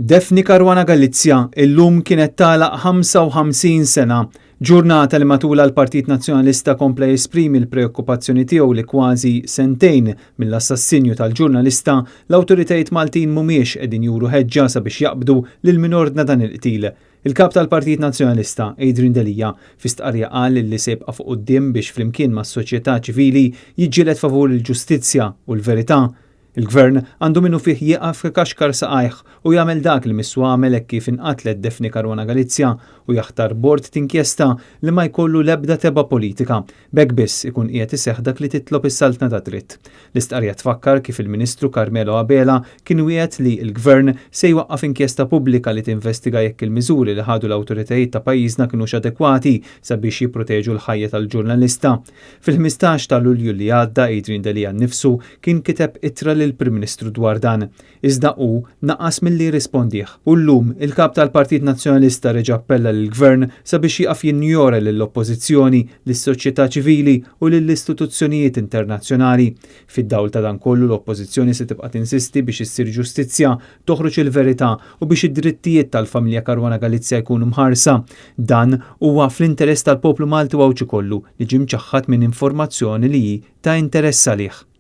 Defni Caruana Galizia illum kienet tagħlaq 55 sena, ġurnata li matula l-Partit Nazzjonalista kompla jesprimi l-preokkupazzjoni tiegħu li kważi sentejn mill-assassinju tal-ġurnalista l-awtoritajiet Maltin mhumiex qegħdin juru ħeġġa sabiex jaqbdu lil min ordna dan il-qtil. Il-kap tal-Partit Nazzjonalista, Adrian Delija, fi stqarrija qal li se jibqa' fuq quddiem biex flimkien mas-soċjetà ċivili jiġġieled favur il-ġustizzja u l-verità. Il-Gvern għandu minnu fih jieqaf kaxkar saqajh u jagħmel dak li missu għamel hekk kif inqatlet Defni Caruana Galizia u jaħtar bord tinkjesta li ma jkollu l-ebda teba politika. B'hekk biss ikun qiegħed iseħħ dak li titlob is-saltna ta' dritt. L-istqarrija tfakkar kif il-Ministru Carmelo Abela kien wieħed li l-Gvern se jwaqqaf inkjesta pubblika li tinvestiga jekk il-miżuri li ħadu l-awtoritajiet ta' pajjiżna kinux adekwati sabiex jipproteġu l-ħajja tal-ġurnalista. Fil-15 ta' Lulju li għadda Adrian Delija nnifsu kien kiteb ittra lill-Prim Ministru dwar dan. Iżda hu naqas milli rispondih. U llum il-kap tal-Partit Nazzjonalista reġa' appella lill-Gvern sabiex jaqaf jinjora lill-Oppożizzjoni, lis-soċjetà ċivili u lill-istituzzjonijiet internazzjonali. Fid-dawl ta' dan kollu l-Oppożizzjoni se tibqa' tinsisti biex issir ġustizzja, toħroġ il-verità u biex id-drittijiet tal-familja Caruana Galizia jkunu mħarsa. Dan huwa fl-interess tal-poplu Malti u kollu li ġie mċaħħad minn informazzjoni li hi ta' interess għalih.